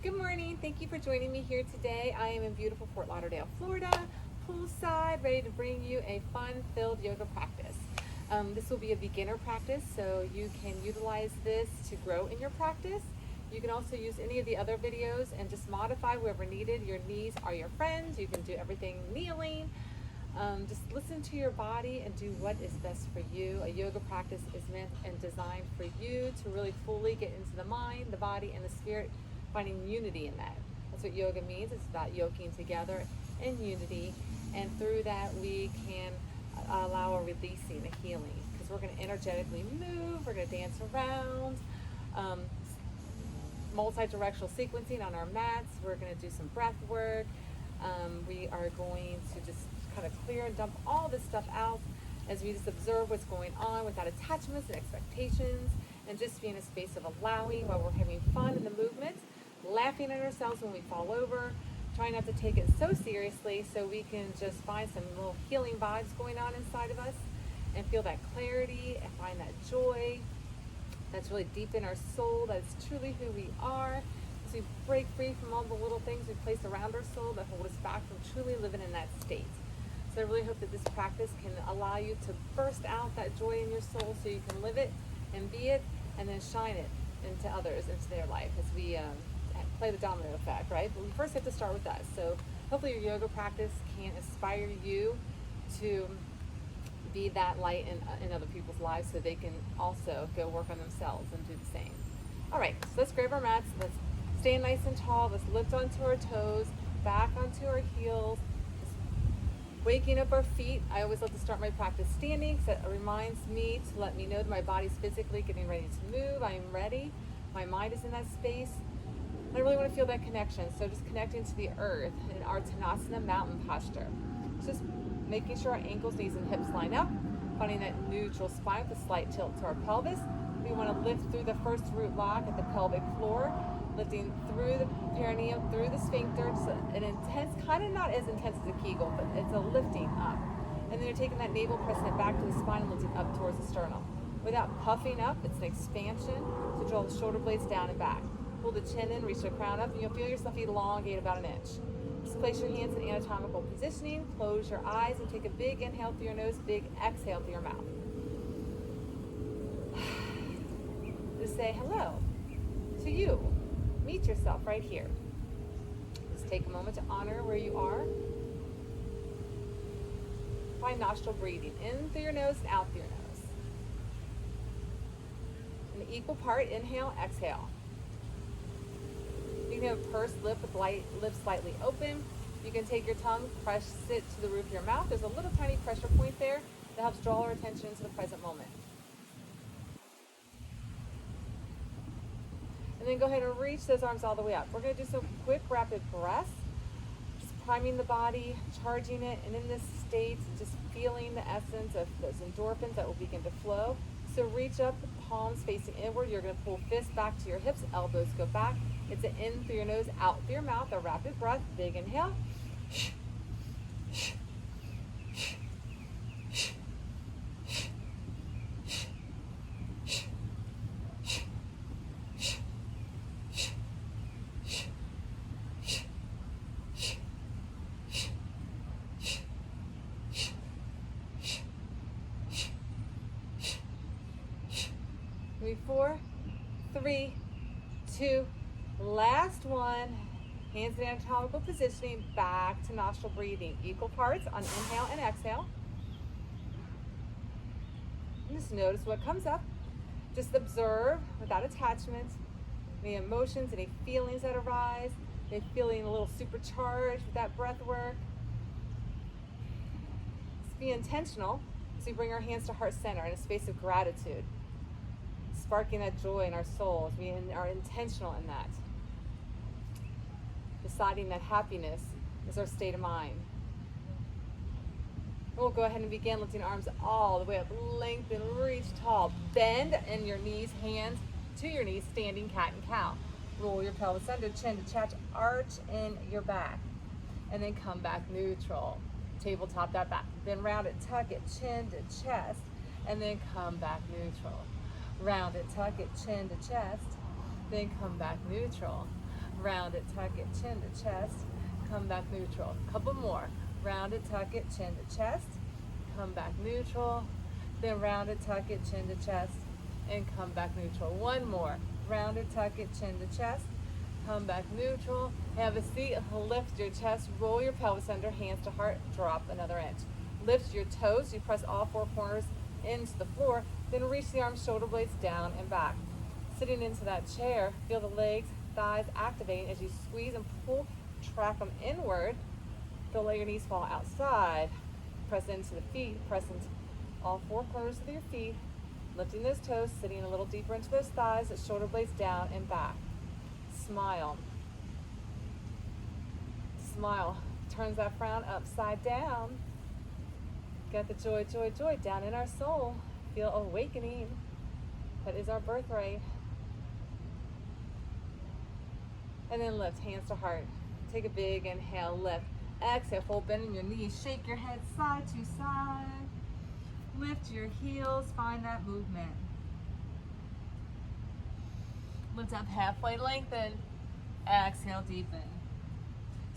Good morning. Thank you for joining me here today. I am in beautiful Fort Lauderdale, Florida, poolside, ready to bring you a fun-filled yoga practice. This will be a beginner practice, so you can utilize this to grow in your practice. You can also use any of the other videos and just modify wherever needed. Your knees are your friends. You can do everything kneeling. Just listen to your body and do what is best for you. A yoga practice is meant and designed for you to really fully get into the mind, the body, and the spirit, finding unity in that. That's what yoga means. It's about yoking together in unity, and through that we can allow a releasing, a healing, because we're going to energetically move, we're going to dance around, multi-directional sequencing on our mats. We're going to do some breath work. We are going to just kind of clear and dump all this stuff out as we just observe what's going on without attachments and expectations, and just be in a space of allowing while we're having fun in the movement, laughing at ourselves when we fall over, trying not to take it so seriously so we can just find some little healing vibes going on inside of us and feel that clarity and find that joy that's really deep in our soul, that's truly who we are. As we break free from all the little things we place around our soul that hold us back from truly living in that state. So I really hope that this practice can allow you to burst out that joy in your soul so you can live it and be it and then shine it into others, into their life, as we play the domino effect, right? But we first have to start with us. So hopefully your yoga practice can inspire you to be that light in other people's lives so they can also go work on themselves and do the same. All right, so let's grab our mats. Let's stand nice and tall. Let's lift onto our toes, back onto our heels, just waking up our feet. I always love to start my practice standing because it reminds me to let me know that my body's physically getting ready to move. I am ready. My mind is in that space. I really want to feel that connection. So just connecting to the earth in our Tanasana mountain posture. Just making sure our ankles, knees, and hips line up, finding that neutral spine with a slight tilt to our pelvis. We want to lift through the first root lock at the pelvic floor, lifting through the perineum, through the sphincter. Just an intense, kind of not as intense as a Kegel, but it's a lifting up. And then you're taking that navel, pressing it back to the spine and lifting up towards the sternum. Without puffing up, it's an expansion to draw the shoulder blades down and back. Pull the chin in, reach the crown up, and you'll feel yourself elongate about an inch. Just place your hands in anatomical positioning, close your eyes, and take a big inhale through your nose, big exhale through your mouth. Just say hello to you. Meet yourself right here. Just take a moment to honor where you are. Find nostril breathing, in through your nose and out through your nose. An equal part, inhale, exhale. You can have a pursed lip with lips slightly open. You can take your tongue, press it to the roof of your mouth. There's a little tiny pressure point there that helps draw our attention to the present moment. And then go ahead and reach those arms all the way up. We're going to do some quick, rapid breaths, just priming the body, charging it, and in this state, just feeling the essence of those endorphins that will begin to flow. So reach up, palms facing inward. You're going to pull fists back to your hips, elbows go back. It's an in through your nose, out through your mouth, a rapid breath, big inhale. Maybe 4, 3, 2, last one. Hands in anatomical positioning, back to nostril breathing. Equal parts on inhale and exhale. And just notice what comes up. Just observe without attachment. Any emotions, any feelings that arise. Maybe feeling a little supercharged with that breath work. Just be intentional as we bring our hands to heart center in a space of gratitude. Sparking that joy in our souls. We are intentional in that. Deciding that happiness is our state of mind. We'll go ahead and begin lifting arms all the way up, lengthen, reach tall, bend in your knees, hands to your knees, standing cat and cow. Roll your pelvis under, chin to chest, arch in your back, and then come back neutral. Tabletop that back, then round it, tuck it, chin to chest, and then come back neutral. Round it, tuck it, chin to chest, then come back neutral. Round it, tuck it, chin to chest, come back neutral. Couple more. Round it, tuck it, chin to chest, come back neutral. Then round it, tuck it, chin to chest, and come back neutral. One more. Round it, tuck it, chin to chest, come back neutral. Have a seat, lift your chest, roll your pelvis under, hands to heart, drop another inch. Lift your toes, you press all four corners into the floor, then reach the arms, shoulder blades down and back. Sitting into that chair, feel the legs, thighs activating as you squeeze and pull, track them inward. Don't let your knees fall outside. Press into the feet, press into all four corners of your feet, lifting those toes, sitting a little deeper into those thighs, shoulder blades down and back. Smile. Smile. Turns that frown upside down. Get the joy, joy, joy down in our soul. Feel awakening. That is our birthright. And then lift, hands to heart. Take a big inhale, lift. Exhale, full bend in your knees. Shake your head side to side. Lift your heels, find that movement. Lift up halfway, lengthen. Exhale, deepen.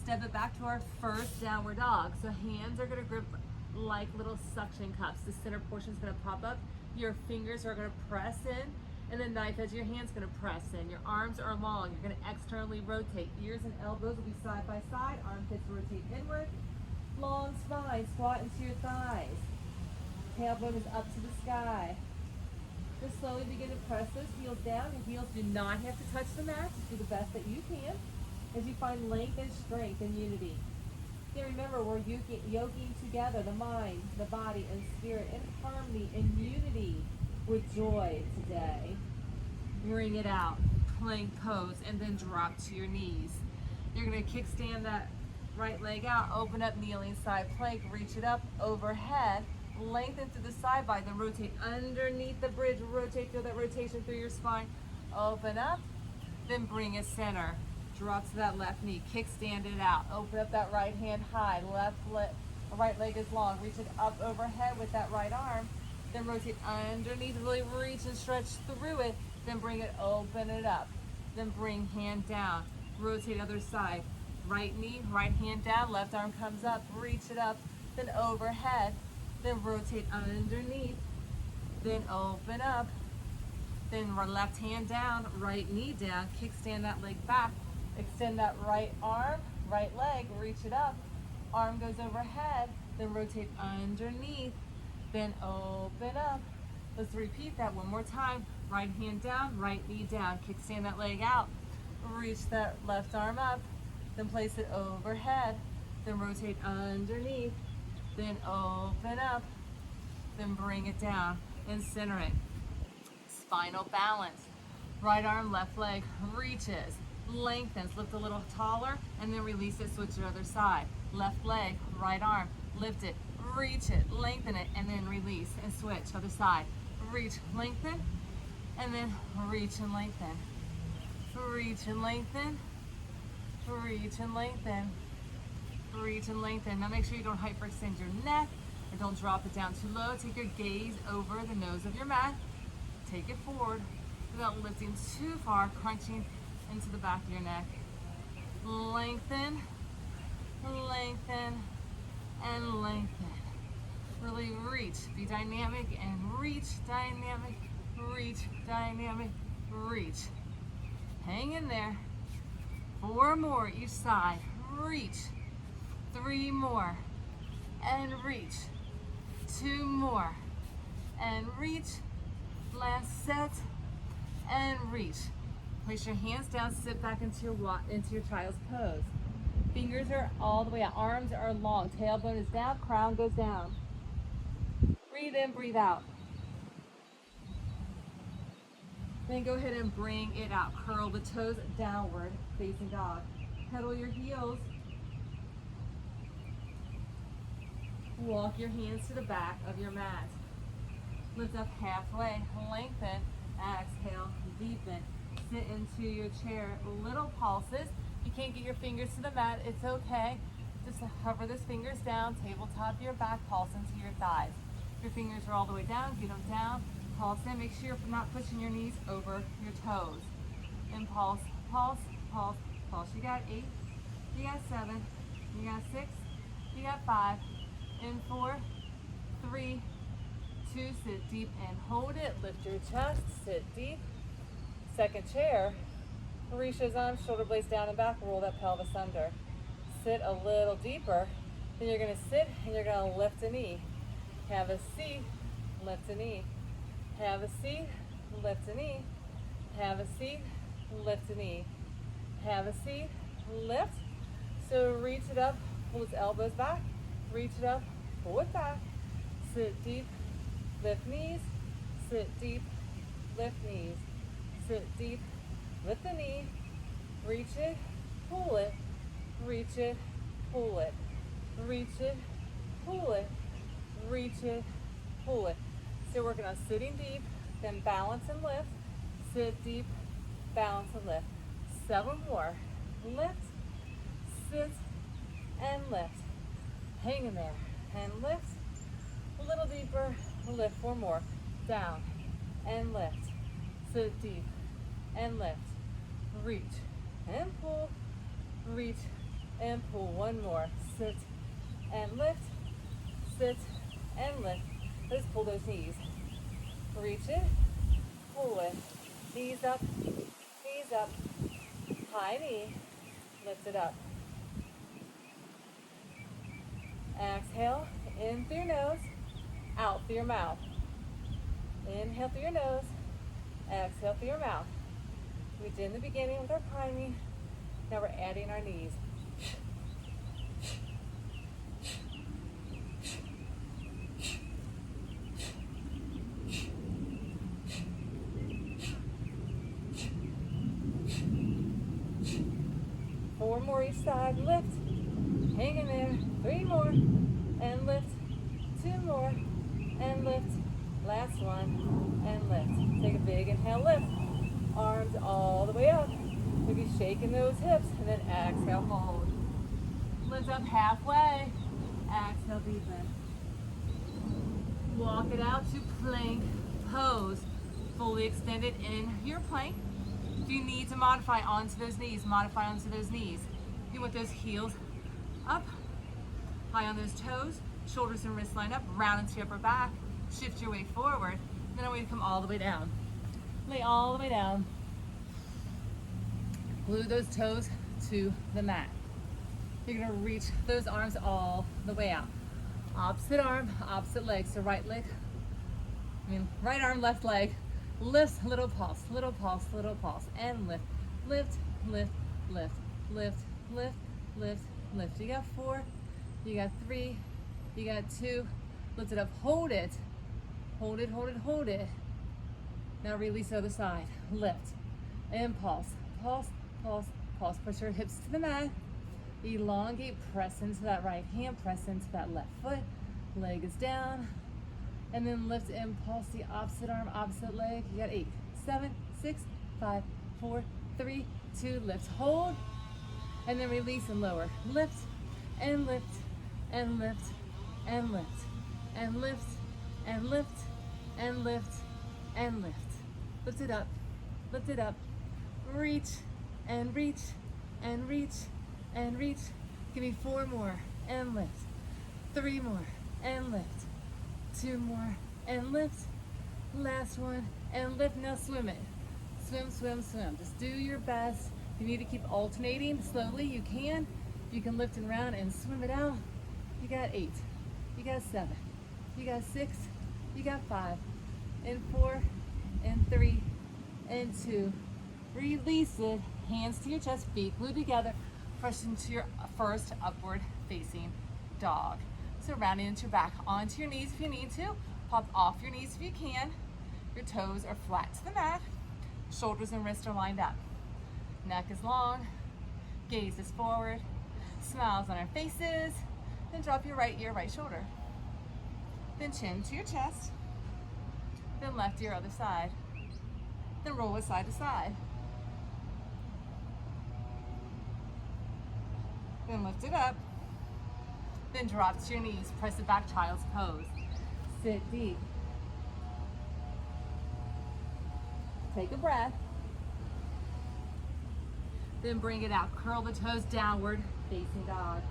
Step it back to our first downward dog. So hands are gonna grip like little suction cups. The center portion is gonna pop up. Your fingers are gonna press in, and the knife edge of your hand's gonna press in. Your arms are long. You're gonna externally rotate. Ears and elbows will be side by side. Armpits rotate inward. Long spine, squat into your thighs. Tailbone is up to the sky. Just slowly begin to press those heels down. Your heels do not have to touch the mat. Just do the best that you can as you find length and strength and unity. Then remember, we're yogiing together, the mind, the body, and spirit in harmony and unity with joy today. Bring it out, plank pose, and then drop to your knees. You're going to kickstand that right leg out, open up, kneeling side plank, reach it up, overhead, lengthen to the side body, then rotate underneath the bridge, rotate, feel that rotation through your spine, open up, then bring it center. Drop to that left knee, kickstand it out, open up that right hand high, right leg is long, reach it up overhead with that right arm, then rotate underneath, really reach and stretch through it, then bring it, open it up, then bring hand down, rotate other side, right knee, right hand down, left arm comes up, reach it up, then overhead, then rotate underneath, then open up, then left hand down, right knee down, kickstand that leg back, extend that right arm, right leg, reach it up, arm goes overhead, then rotate underneath, then open up. Let's repeat that one more time. Right hand down, right knee down, kickstand that leg out, reach that left arm up, then place it overhead, then rotate underneath, then open up, then bring it down and center it. Spinal balance. Right arm, left leg reaches, lengthens, lift a little taller, and then release it, switch to the other side. Left leg, right arm, lift it, reach it, lengthen it, and then release and switch, other side. Reach, lengthen, and then reach and lengthen. Reach and lengthen, reach and lengthen, reach and lengthen. Now make sure you don't hyperextend your neck, or don't drop it down too low. Take your gaze over the nose of your mat. Take it forward without lifting too far, crunching into the back of your neck. Lengthen, lengthen, and lengthen. Really reach. Be dynamic and reach, dynamic, reach, dynamic, reach. Hang in there. 4 more each side. Reach. 3 more. And reach. 2 more. And reach. Last set. And reach. Place your hands down, sit back into your child's pose. Fingers are all the way out, arms are long, tailbone is down, crown goes down. Breathe in, breathe out. Then go ahead and bring it out. Curl the toes downward, facing dog. Pedal your heels. Walk your hands to the back of your mat. Lift up halfway, lengthen, exhale, deepen. Sit into your chair, little pulses. You can't get your fingers to the mat, it's okay. Just hover those fingers down, tabletop your back, pulse into your thighs. If your fingers are all the way down, get them down, pulse in. Make sure you're not pushing your knees over your toes. And pulse, pulse, pulse, pulse. You got 8, you got 7, you got 6, you got 5, in 4, 3, 2, sit deep and hold it. Lift your chest, sit deep. Second chair, reach those arms, shoulder blades down and back, roll that pelvis under. Sit a little deeper, then you're gonna sit and you're gonna lift a knee. Have a seat, lift a knee. Have a seat, lift a knee. Have a seat, lift a knee. Have a seat, lift. So reach it up, pull its elbows back, reach it up, pull it back. Sit deep, lift knees, sit deep, lift knees. Sit deep, lift the knee, reach it, pull it, reach it, pull it, reach it, pull it, reach it, pull it. So working on sitting deep, then balance and lift, sit deep, balance and lift. 7 more, lift, sit, and lift. Hang in there, and lift, a little deeper, lift. 4 more, down, and lift, sit deep, and lift, reach, and pull, reach, and pull. 1 more, sit, and lift, sit, and lift. Let's pull those knees. Reach it, pull it, knees up, high knee, lift it up. Exhale, in through your nose, out through your mouth. Inhale through your nose, exhale through your mouth. We did in the beginning with our priming, now we're adding our knees. 4 more each side, lift, hang in there, 3 more, and lift, 2 more, and lift, last one, and lift. Take a big inhale, lift, arms all the way up, maybe shaking those hips, and then exhale, hold. Lift up halfway, exhale, deepen. Walk it out to plank pose, fully extended in your plank. If you need to modify onto those knees, modify onto those knees. You want those heels up, high on those toes, shoulders and wrists line up, round into your upper back, shift your way forward, then I want you to come all the way down. Lay all the way down. Glue those toes to the mat. You're gonna reach those arms all the way out. Opposite arm, opposite leg. So right leg, right arm, left leg. Lift, little pulse, little pulse, little pulse, and lift, lift, lift, lift, lift, lift, lift, lift. You got 4, you got 3, you got 2. Lift it up, hold it, hold it, hold it, hold it. Now release the other side. Lift and pulse, pulse, pulse, pulse. Push your hips to the mat. Elongate, press into that right hand, press into that left foot. Leg is down. And then lift and pulse the opposite arm, opposite leg. You got 8, 7, 6, 5, 4, 3, 2. Lift, hold, and then release and lower. Lift and lift and lift and lift and lift and lift and lift and lift. Lift it up, lift it up. Reach and reach and reach and reach. Give me 4 more and lift. 3 more and lift. 2 more and lift. Last one and lift. Now swim it. Swim, swim, swim. Just do your best. If you need to keep alternating slowly, you can. You can lift and round and swim it out. You got 8. You got 7. You got 6. You got 5. And 4. And 3. And 2. Release it. Hands to your chest, feet glued together. Press into your first upward facing dog. So rounding into your back, onto your knees if you need to. Pop off your knees if you can. Your toes are flat to the mat. Shoulders and wrists are lined up. Neck is long. Gaze is forward. Smiles on our faces. Then drop your right ear, right shoulder. Then chin to your chest. Then left to your other side. Then roll it side to side. Then lift it up. Then drop to your knees, press it back, child's pose. Sit deep. Take a breath. Then bring it out. Curl the toes downward, facing dog.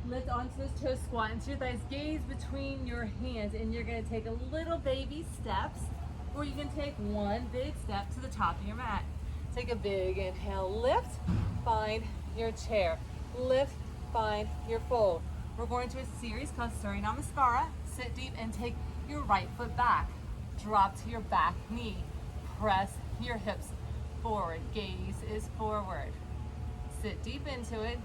Lift onto those toes, squat into your thighs, gaze between your hands, and you're gonna take a little baby steps, or you can take one big step to the top of your mat. Take a big inhale, lift, find your chair. Lift, find your fold. We're going to a series called Surya Namaskara. Sit deep and take your right foot back. Drop to your back knee. Press your hips forward. Gaze is forward. Sit deep into it.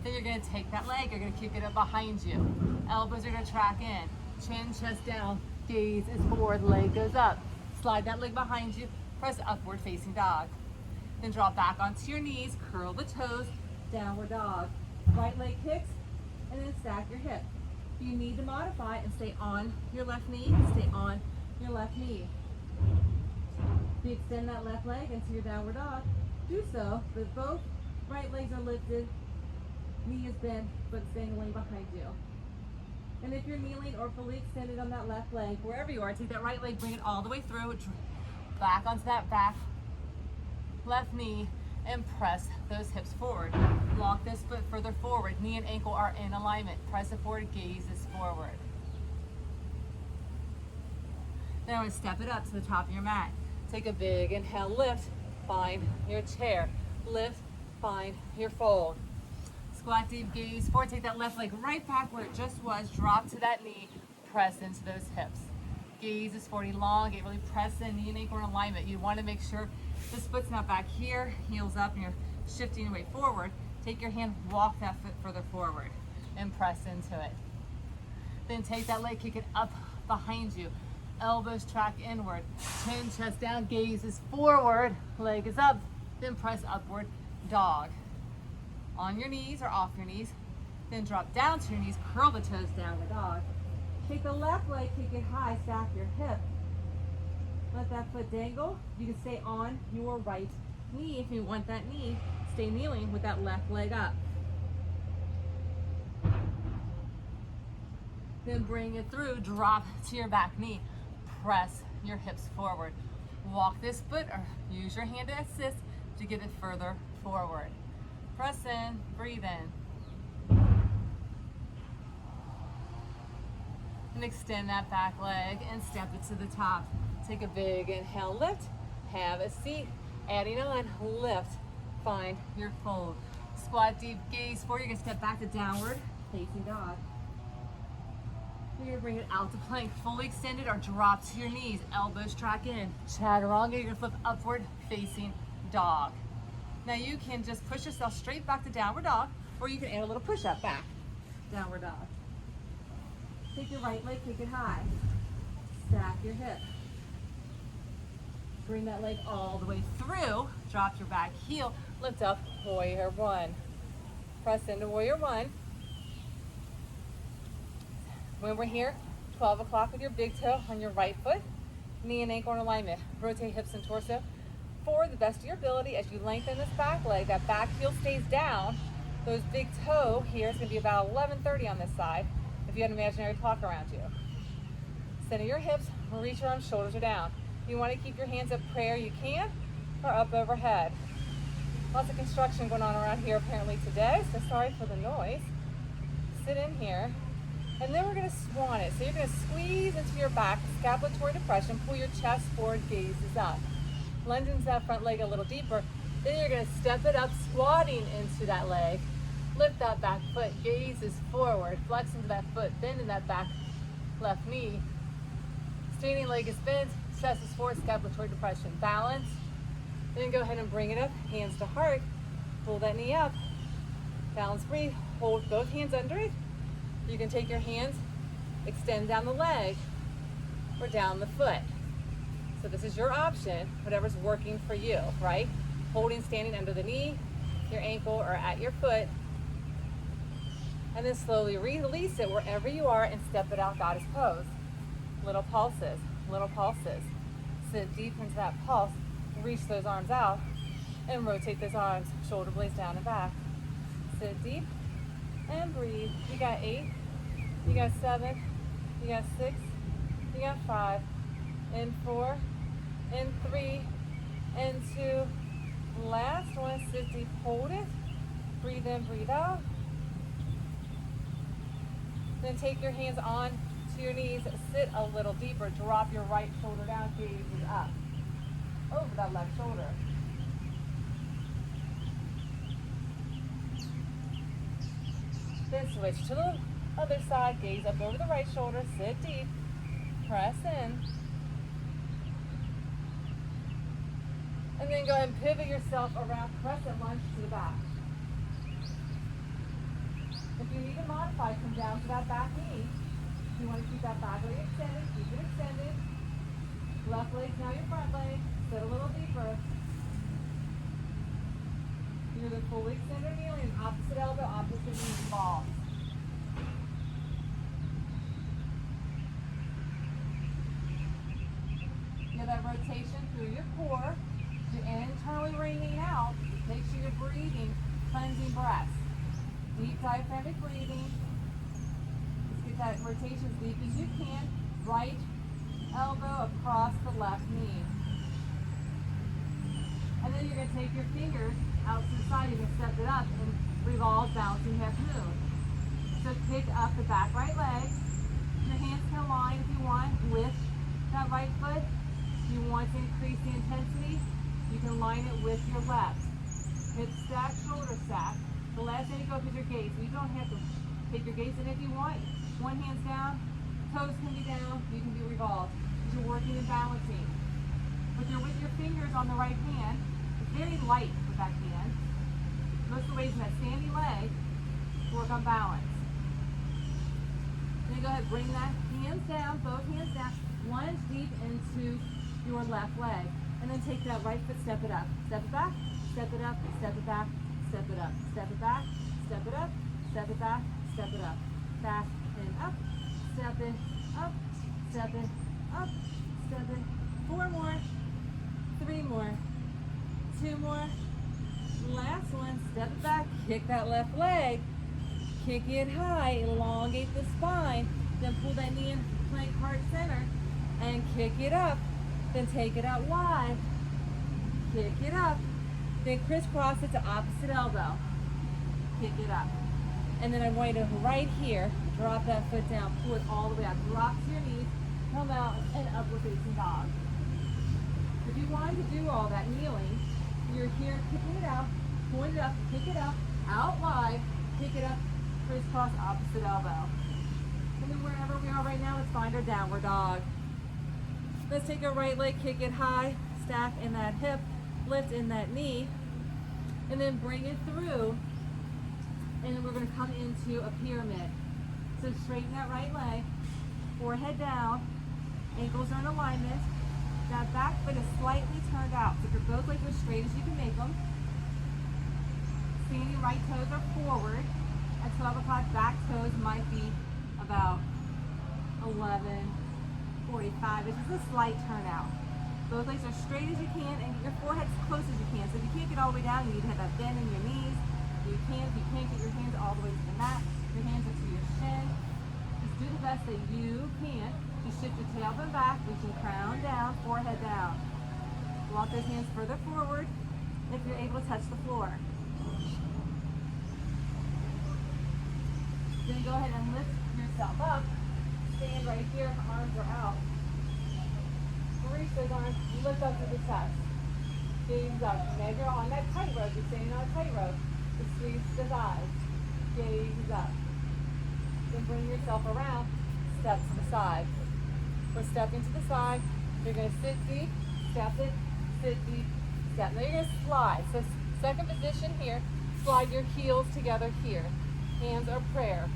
Then you're gonna take that leg, you're gonna kick it up behind you. Elbows are gonna track in. Chin, chest down, gaze is forward, leg goes up. Slide that leg behind you, press upward facing dog. Then drop back onto your knees, curl the toes, downward dog. Right leg kicks, and then stack your hip. If you need to modify and stay on your left knee, stay on your left knee. If you extend that left leg into your downward dog, do so, but both right legs are lifted, knee is bent, but staying the leg behind you. And if you're kneeling or fully extended on that left leg, wherever you are, take that right leg, bring it all the way through, back onto that back left knee, and press those hips forward. Walk this foot further forward. Knee and ankle are in alignment. Press it forward, gaze is forward. Then I'm going to step it up to the top of your mat. Take a big inhale, lift, find your chair. Lift, find your fold. Squat deep, gaze forward. Take that left leg right back where it just was. Drop to that knee. Press into those hips. Gaze is forward. Elongate. Really press in. Knee and ankle in alignment. You want to make sure this foot's not back here. Heels up, and you're shifting your way forward. Take your hand, walk that foot further forward, and press into it. Then take that leg, kick it up behind you. Elbows track inward. Chin, chest down. Gaze is forward. Leg is up. Then press upward. Dog. On your knees or off your knees, then drop down to your knees, curl the toes down the dog. Take the left leg, kick it high, stack your hip. Let that foot dangle. You can stay on your right knee. If you want that knee, stay kneeling with that left leg up. Then bring it through, drop to your back knee. Press your hips forward. Walk this foot or use your hand to assist to get it further forward. Press in, breathe in. And extend that back leg and step it to the top. Take a big inhale, lift, have a seat. Adding on, lift, find your fold. Squat deep, gaze forward. You're gonna step back to downward facing dog. You're gonna bring it out to plank, fully extended or drop to your knees. Elbows track in. Chaturanga, you're gonna flip upward facing dog. Now you can just push yourself straight back to downward dog, or you can add a little push up back. Downward dog. Take your right leg, kick it high. Stack your hip. Bring that leg all the way through. Drop your back heel. Lift up, warrior one. Press into warrior one. When we're here, 12 o'clock with your big toe on your right foot. Knee and ankle in alignment. Rotate hips and torso forward the best of your ability as you lengthen this back leg. That back heel stays down. Those big toe here is going to be about 11:30 on this side if you had an imaginary clock around you. Center your hips, reach your arms, shoulders are down. If you want to keep your hands up prayer, you can, or up overhead. Lots of construction going on around here apparently today, so sorry for the noise. Sit in here. And then we're going to swan it. So you're going to squeeze into your back, scapulatory depression, pull your chest forward, gaze is up. Lunge into that front leg a little deeper. Then you're going to step it up, squatting into that leg. Lift that back foot, gaze is forward, flex into that foot, bend in that back left knee. Standing leg is bent, chest is forward, scapulatory depression. Balance. Then go ahead and bring it up, hands to heart. Pull that knee up. Balance, breathe. Hold both hands under it. You can take your hands, extend down the leg or down the foot. So this is your option, whatever's working for you, right? Holding, standing under the knee, your ankle, or at your foot. And then slowly release it wherever you are and step it out, goddess pose. Little pulses, little pulses. Sit deep into that pulse, reach those arms out, and rotate those arms, shoulder blades down and back. Sit deep and breathe. You got 8, you got 7, you got 6, you got 5, and 4, and 3, and 2. Last one, sit deep, hold it. Breathe in, breathe out. Then take your hands on to your knees, sit a little deeper, drop your right shoulder down, gaze is up, over that left shoulder. Then switch to the other side, gaze up over the right shoulder, sit deep, press in. And then go ahead and pivot yourself around, crescent lunge to the back. If you need to modify, come down to that back knee. If you want to keep that back leg extended, keep it extended. Left leg, now your front leg. Sit a little deeper. You're the fully extended kneeling, opposite elbow, opposite knee involved. You have that rotation through your core. You're internally wringing out. Make sure you're breathing, cleansing breaths. Deep diaphragmatic breathing. Just get that rotation as deep as you can. Right elbow across the left knee. And then you're going to take your fingers out to the side. You're going to step it up and revolve, bouncing half moon. So pick up the back right leg. Your hands can align if you want. Lift that right foot. If you want to increase the intensity, you can line it with your left. Hip stack, shoulder stack. The last thing to go up is your gaze. You don't have to take your gaze in if you want. One hand's down, toes can be down, you can be revolved. Because you're working and balancing. With your fingers on the right hand, it's very light with that hand. Most of the ways in that standing leg to work on balance. Then go ahead, bring that hands down, both hands down, lunge deep into your left leg. And then take that right foot, step it up. Step it back, step it up, step it back, step it up. Step it back, step it up, step it back, step it up. Back and up, step it up, step it up, step it. 4 more, 3 more, 2 more. Last one, step it back, kick that left leg, kick it high, elongate the spine, then pull that knee in, plank heart center, and kick it up. Then take it out wide, kick it up, then crisscross it to opposite elbow, kick it up. And then I'm going to right here, drop that foot down, pull it all the way out, drop to your knees, come out, and upward facing dog. If you wanted to do all that kneeling, you're here kicking it out, point it up, kick it up, out wide, kick it up, crisscross opposite elbow. And then wherever we are right now, let's find our downward dog. Let's take our right leg, kick it high, stack in that hip, lift in that knee, and then bring it through. And then we're going to come into a pyramid. So straighten that right leg, forehead down, ankles are in alignment. That back foot is slightly turned out. So if both legs are as straight as you can make them. Standing right toes are forward. At 12 o'clock, back toes might be about 11:45. It's just a slight turnout. Both legs are straight as you can and get your forehead as close as you can. So if you can't get all the way down, you need to have that bend in your knees. You can't get your hands all the way to the mat. Your hands are to your shin. Just do the best that you can. Just shift your tailbone back, reaching crown down, forehead down. Walk those hands further forward if you're able to touch the floor. Then go ahead and lift yourself up. Stand right here, arms are out. Reach those arms, lift up to the chest. Gaze up. Now you're on that tightrope. You're standing on a tightrope. Just squeeze the thighs. Gaze up. Then bring yourself around. Step to the side. We're stepping to the side. You're going to sit deep, step it, sit deep, step. Now you're going to slide. So second position here. Slide your heels together here. Hands are prayer.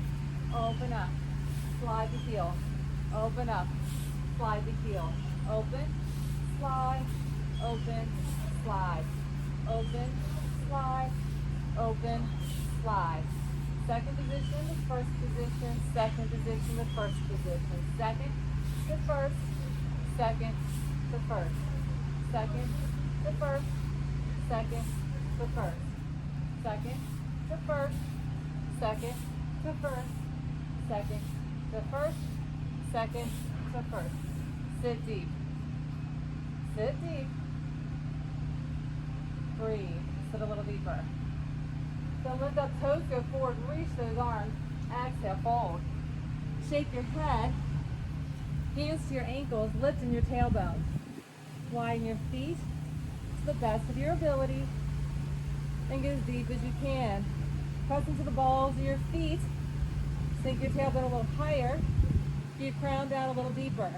Open up. Slide the heel. Open up. Slide the heel. Open, slide, open, slide. Open, slide, open, slide. Second position, the first position, second position, the first position. Second to first, second to first. Second to first, second to first. Second to first, second to first, second to first, second to first. Sit deep. Sit deep. Breathe. Sit a little deeper. So lift up, toes go forward, reach those arms. Exhale, fold. Shake your head. Hands to your ankles, lifting your tailbone. Widen your feet to the best of your ability. And get as deep as you can. Press into the balls of your feet. Sink your tailbone a little higher. Get your crown down a little deeper.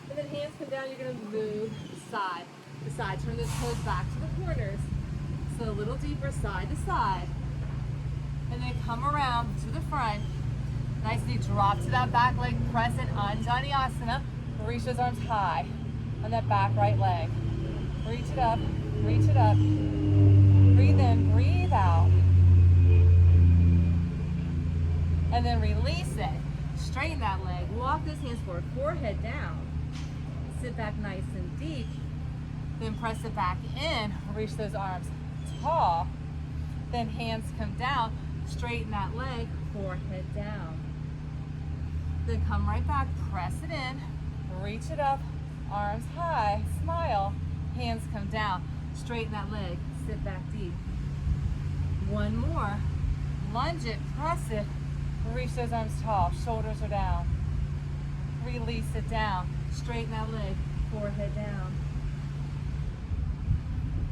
And then hands come down, you're going to move side to side. Turn those toes back to the corners. So a little deeper side to side. And then come around to the front. Nicely drop to that back leg, press it on Tanasana. Reach those arms high on that back right leg. Reach it up, reach it up. Breathe in, breathe out. And then release it. Straighten that leg, walk those hands forward, forehead down. Sit back nice and deep. Then press it back in, reach those arms tall. Then hands come down, straighten that leg, forehead down. Then come right back, press it in, reach it up, arms high, smile, hands come down, straighten that leg, sit back deep. One more, lunge it, press it, reach those arms tall, shoulders are down. Release it down, straighten that leg, forehead down.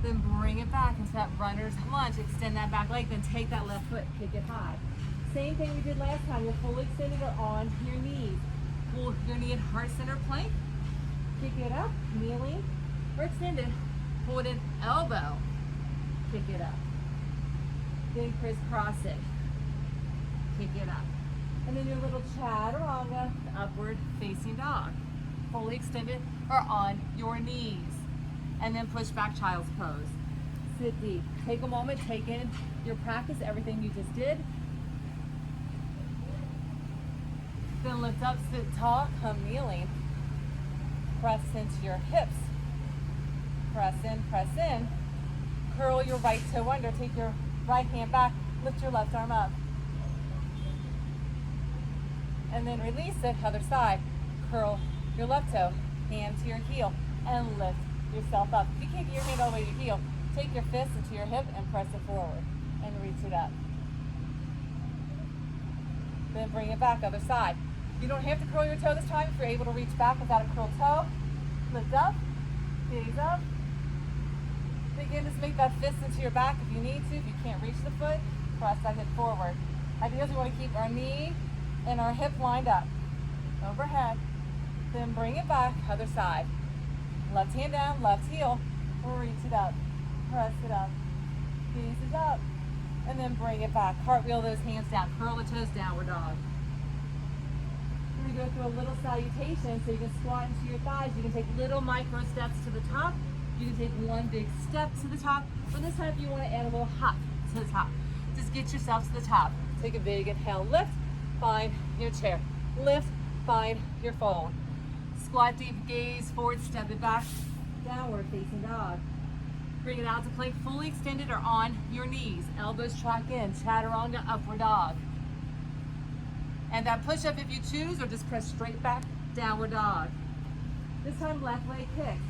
Then bring it back into that runner's lunge, extend that back leg, then take that left foot, kick it high. Same thing we did last time, you'll fully extend it on your knees. Pull your knee in heart center plank, kick it up, kneeling, or extend it, pull it in elbow, kick it up. Then crisscross it, kick it up. And then your little chaturanga, upward facing dog. Fully extended or on your knees. And then push back child's pose. Sit deep. Take a moment, take in your practice, everything you just did. Then lift up, sit tall, come kneeling. Press into your hips. Press in. Curl your right toe under, take your right hand back, lift your left arm up. And then release it, other side. Curl your left toe, hand to your heel, and lift yourself up. If you can't get your hand all the way to your heel, take your fist into your hip and press it forward and reach it up. Then bring it back, other side. You don't have to curl your toe this time if you're able to reach back without a curled toe. Lift up, gaze up. Again, just make that fist into your back if you need to. If you can't reach the foot, press that hip forward. Ideally, we want to keep our knee and our hip lined up. Overhead. Then bring it back, other side. Left hand down, left heel. Reach it up. Press it up. Gaze it up. And then bring it back. Cartwheel those hands down. Curl the toes, downward dog. We're going to go through a little salutation so you can squat into your thighs. You can take little micro steps to the top. You can take one big step to the top. Or this time if you want to add a little hop to the top. Just get yourself to the top. Take a big inhale, lift, find your chair. Lift, find your fold. Squat deep, gaze forward, step it back, downward facing dog. Bring it out to plank, fully extended or on your knees. Elbows track in, chaturanga, upward dog. And that push-up if you choose, or just press straight back, downward dog. This time left leg kicks.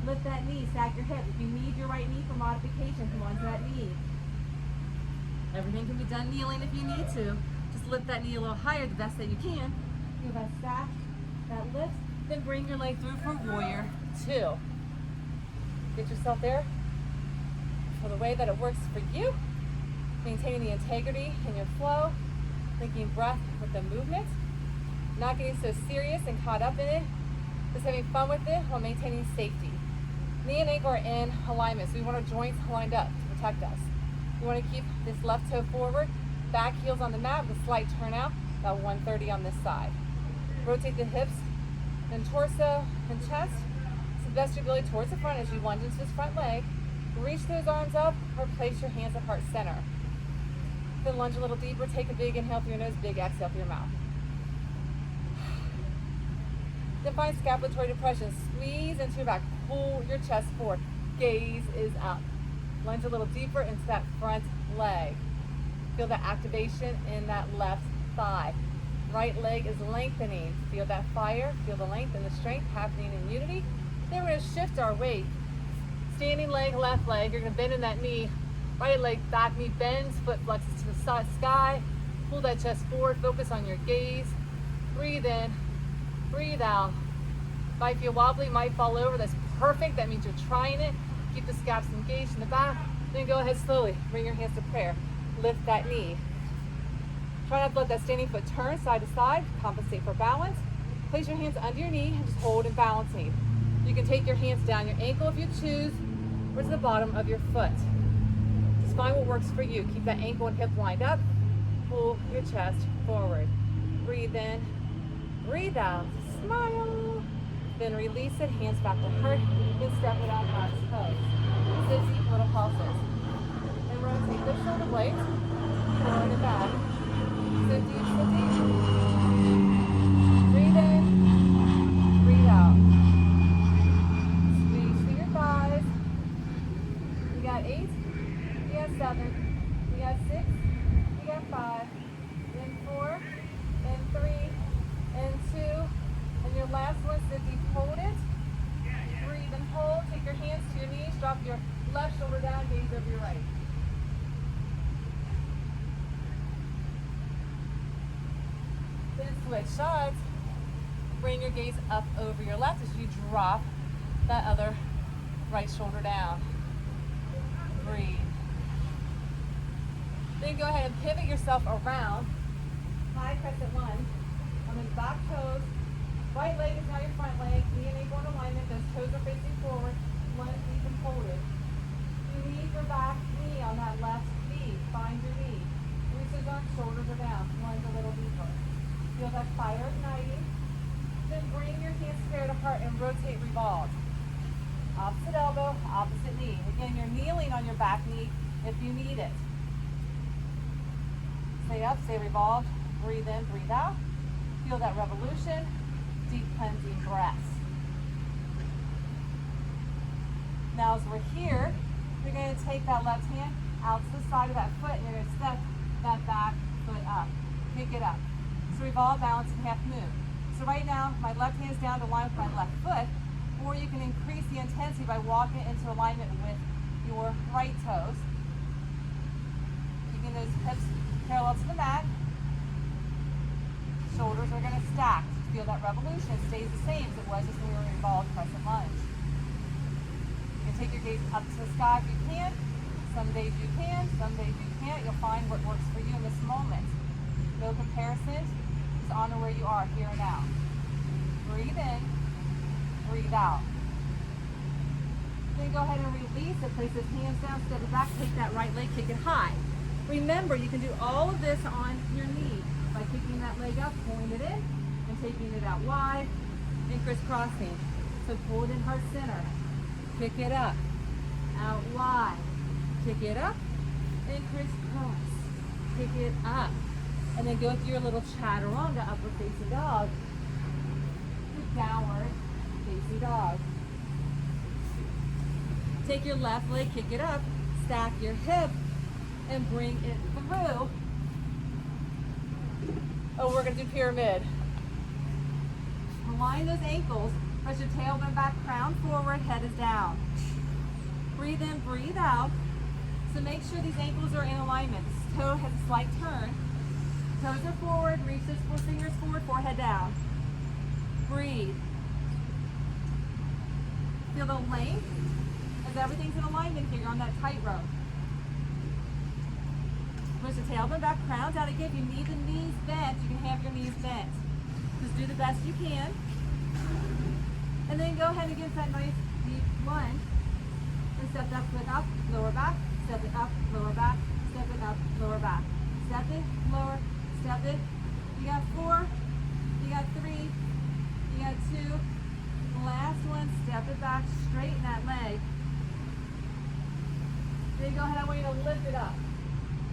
Lift that knee, stack your hip. If you need your right knee for modification, come onto that knee. Everything can be done kneeling if you need to. Just lift that knee a little higher, the best that you can. Feel that stack, that lift. Then bring your leg through for warrior two. Get yourself there for the way that it works for you. Maintaining the integrity in your flow. Linking breath with the movement. Not getting so serious and caught up in it. Just having fun with it while maintaining safety. Knee and ankle are in alignment, so we want our joints lined up to protect us. We want to keep this left toe forward, back heels on the mat with a slight turnout, about 130 on this side. Rotate the hips, then torso and chest. To the best of your ability towards the front as you lunge into this front leg. Reach those arms up or place your hands at heart center. Then lunge a little deeper, take a big inhale through your nose, big exhale through your mouth. Then find scapulatory depression. Squeeze into your back, pull your chest forward. Gaze is up. Lunge a little deeper into that front leg. Feel the activation in that left thigh. Right leg is lengthening. Feel that fire, feel the length and the strength happening in unity. Then we're gonna shift our weight. Standing leg, left leg. You're gonna bend in that knee. Right leg, back knee bends, foot flexes to the sky. Pull that chest forward, focus on your gaze. Breathe in, breathe out. Might feel wobbly, might fall over, that's perfect. That means you're trying it. Keep the scaps engaged in the back. Then go ahead slowly, bring your hands to prayer. Lift that knee. Try not to let that standing foot turn side to side, compensate for balance. Place your hands under your knee and just hold and balancing. You can take your hands down your ankle if you choose, or to the bottom of your foot. Just find what works for you. Keep that ankle and hip lined up. Pull your chest forward. Breathe in, breathe out, smile. Then release it, hands back to heart, then step it out, back to toes. Deep little pulses. And rotate the shoulder blades, forward and back. Sit deep, sit deep. Breathe in, breathe out. Squeeze through your thighs. You got 8, you got 7, you got 6, you got 5, then 4, and 3, and 2, and your last one, sit deep, hold it. Breathe and hold. Take your hands to your knees, drop your left shoulder down, gaze over your right. Then switch sides. Bring your gaze up over your left as you drop that other right shoulder down. Breathe. Then go ahead and pivot yourself around. High crescent lunge on the back toes. Right leg is now your front leg. Knee and ankle in alignment. Those toes are facing forward. Lunge deep and hold it. You need your back knee on that left knee. Find your knee. Reach those arms, shoulders are down. Lunge a little deeper. Feel that fire igniting. Then bring your hands square to heart and rotate, revolve. Opposite elbow, opposite knee. Again, you're kneeling on your back knee if you need it. Stay up, stay revolved. Breathe in, breathe out. Feel that revolution. Deep cleansing breaths. Now as we're here, you're going to take that left hand out to the side of that foot and you're going to step that back foot up. Pick it up. So revolve, balance, and half moon. So right now, my left hand is down to line with my left foot, or you can increase the intensity by walking into alignment with your right toes. Keeping those hips parallel to the mat. Shoulders are going to stack. Feel that revolution. It stays the same as it was just when we were involved in crescent lunge. You can take your gaze up to the sky if you can. Some days you can, some days you can't. You'll find what works for you in this moment. No comparison. Just honor where you are here and now. Breathe in, breathe out. Then go ahead and release it. Place those hands down, step it back, take that right leg, kick it high. Remember, you can do all of this on your knee by kicking that leg up, pulling it in, and taking it out wide and crisscrossing. So pull it in heart center. Pick it up. Out wide. Pick it up and crisscross. Pick it up. And then go through your little chaturanga, upward facing dog. Downward facing dog. Take your left leg, kick it up, stack your hip, and bring it through. Oh, we're going to do pyramid. Align those ankles, press your tailbone back, crown forward, head is down. Breathe in, breathe out. So make sure these ankles are in alignment. This toe has a slight turn. Toes are forward, reach those 4 fingers forward, forehead down. Breathe. Feel the length as everything's in alignment here on that tightrope. Push the tailbone back, crown down again. If you need the knees bent, you can have your knees bent. Just do the best you can. And then go ahead and get that nice deep lunge. And step that foot up, lower back, step it up, lower back, step it up, lower back. Step it, lower, step it. You got 4, you got 3, you got 2. The last one, step it back, straighten that leg. Then go ahead, I want you to lift it up.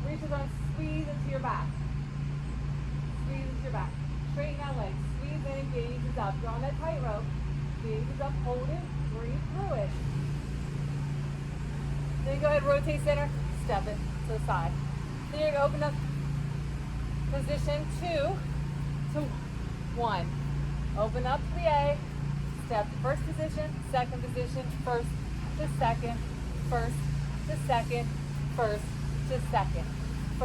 Reach it on, squeeze into your back. Squeeze into your back. Straighten that leg. Squeeze in, gaze is up. You're on that tightrope. Gaze is up, hold it, breathe through it. Then go ahead, rotate center, step it to the side. Then you're going to open up position 2 to 1. Open up to the A, step. First position, second position, first to second, first to second, first to second,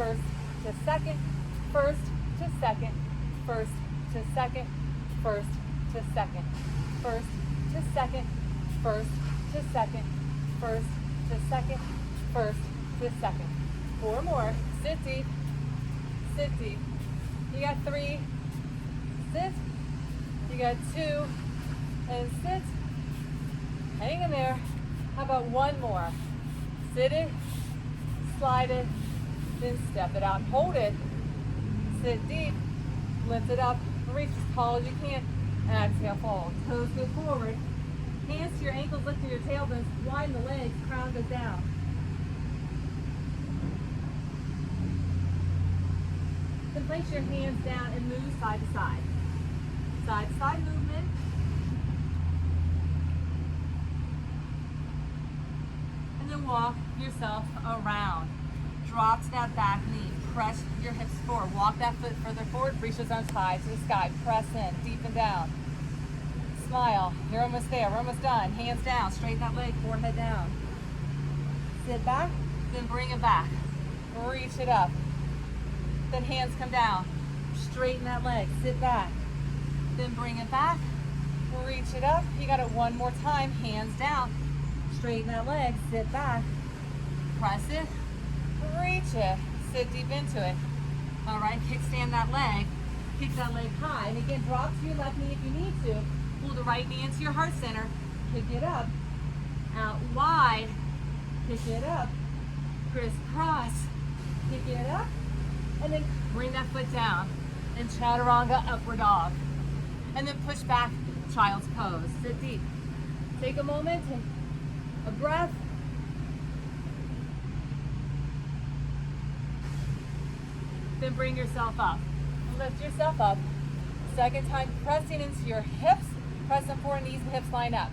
first to second, first to second, first to second, first to second, first to second, first to second, first to second, first to second. 4 more. Sit deep. Sit deep. You got 3. Sit. You got 2. And sit. Hang in there. How about 1 more? Sit it. Slide it. Then step it out. Hold it. Sit deep. Lift it up. Reach as tall as you can. Exhale, fold. Toes go forward. Hands to your ankles, lift to your tailbones. Widen the legs. Crown goes down. Then place your hands down and move side to side. Side to side movement. And then walk yourself around. Drop to that back knee. Press your hips forward. Walk that foot further forward. Reach those arms high to the sky. Press in, deep and down. Smile. You're almost there. We're almost done. Hands down. Straighten that leg. Forehead down. Sit back. Then bring it back. Reach it up. Then hands come down. Straighten that leg. Sit back. Then bring it back. Reach it up. You got it one more time. Hands down. Straighten that leg. Sit back. Press it. Reach it. Sit deep into it. All right. Kickstand that leg. Kick that leg high. And again, drop to your left knee if you need to. Pull the right knee into your heart center. Kick it up. Out wide. Kick it up. Crisscross. Kick it up. And then bring that foot down. And chaturanga, upward dog. And then push back, child's pose. Sit deep. Take a moment, take a breath. Then bring yourself up. Lift yourself up. Second time, pressing into your hips. Press the 4 knees and hips line up.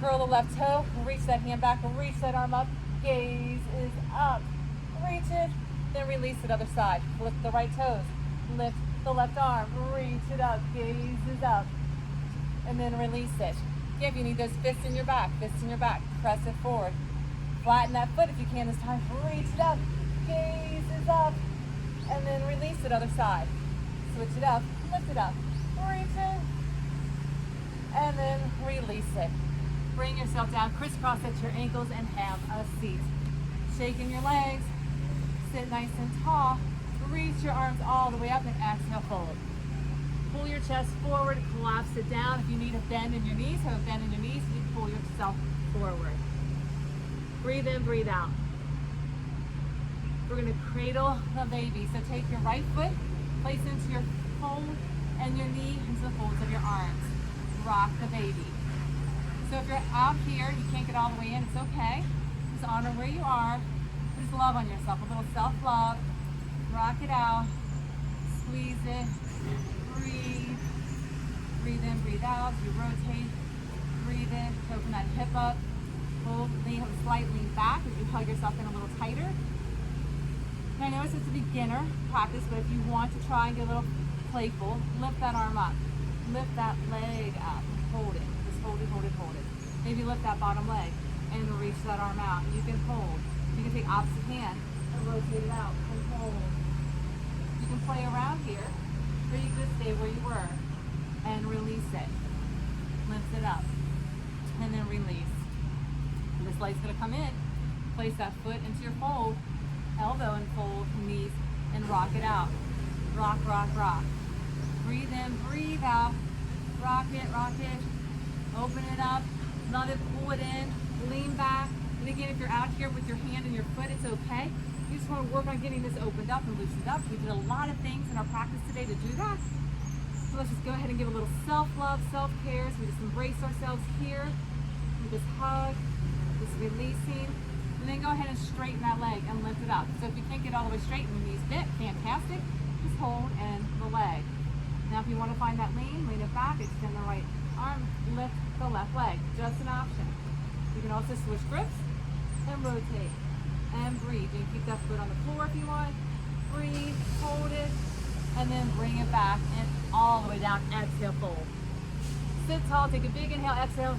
Curl the left toe. Reach that hand back. Reach that arm up. Gaze is up. Reach it. Then release it other side. Lift the right toes. Lift the left arm. Reach it up. Gaze is up. And then release it. Again, if you need those fists in your back. Fists in your back. Press it forward. Flatten that foot if you can this time. Reach it up. Gaze is up. And then release it other side. Switch it up. Lift it up. Reach it. And then release it. Bring yourself down. Crisscross at your ankles and have a seat. Shaking your legs. Sit nice and tall. Reach your arms all the way up and exhale, fold. Pull your chest forward, collapse it down. If you need a bend in your knees, have a bend in your knees, you pull yourself forward. Breathe in, breathe out. We're going to cradle the baby. So take your right foot, place it into your fold, and your knee into the folds of your arms. Rock the baby. So if you're out here, you can't get all the way in, it's okay. Just honor where you are. Just love on yourself, a little self-love. Rock it out. Squeeze it. Breathe. Breathe in, breathe out. You rotate. Breathe in. Open that hip up. Hold. Then you have a slight lean back as you hug yourself in a little tighter. And I know it's just a beginner practice, but if you want to try and get a little playful, lift that arm up. Lift that leg up. Hold it. Just hold it, hold it, hold it. Maybe lift that bottom leg and reach that arm out. You can hold. You can take opposite hand and rotate it out and hold. You can play around here, or you can just stay where you were and release it. Lift it up and then release. This leg's gonna come in. Place that foot into your fold, elbow and fold, knees, and rock it out. Rock, rock, rock. Breathe in, breathe out. Rock it, open it up, let it pull it in, lean back. And again, if you're out here with your hand and your foot, it's okay. You just want to work on getting this opened up and loosened up. We did a lot of things in our practice today to do that. So let's just go ahead and give a little self-love, self-care. So we just embrace ourselves here. We just hug, just releasing. And then go ahead and straighten that leg and lift it up. So if you can't get all the way straight and your knees bent, fantastic. Just hold and the leg. Now if you want to find that lean it back, extend the right arm, lift the left leg. Just an option. You can also switch grips and rotate and breathe. You can keep that foot on the floor if you want. Breathe, hold it, and then bring it back and all the way down. Exhale, fold. Sit tall, take a big inhale, exhale.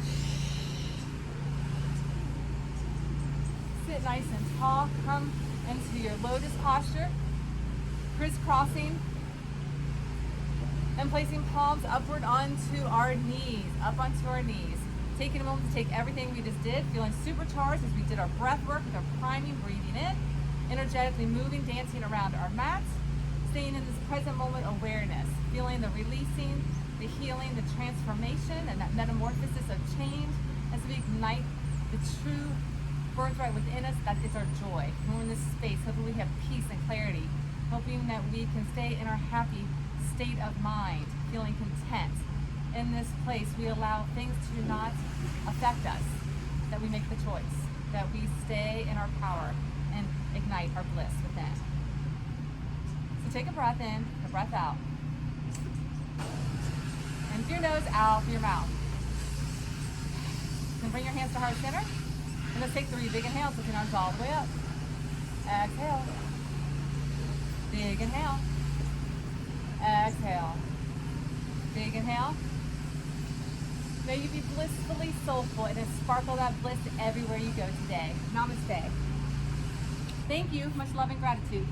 Sit nice and tall. Come into your lotus posture, crisscrossing and placing palms upward onto our knees, up onto our knees. Taking a moment to take everything we just did, feeling supercharged as we did our breath work with our priming, breathing in, energetically moving, dancing around our mats, staying in this present moment awareness, feeling the releasing, the healing, the transformation, and that metamorphosis of change as we ignite the true birthright within us, that is our joy. When we're in this space, hoping we have peace and clarity, hoping that we can stay in our happy state of mind, feeling content. In this place, we allow things to not affect us, that we make the choice, that we stay in our power and ignite our bliss within. So take a breath in, a breath out. In through your nose, out through your mouth. Then bring your hands to heart center. And let's take 3 big inhales, lifting arms all the way up. Exhale. Big inhale. Exhale. Big inhale. May you be blissfully soulful and sparkle that bliss everywhere you go today. Namaste. Thank you. Much love and gratitude.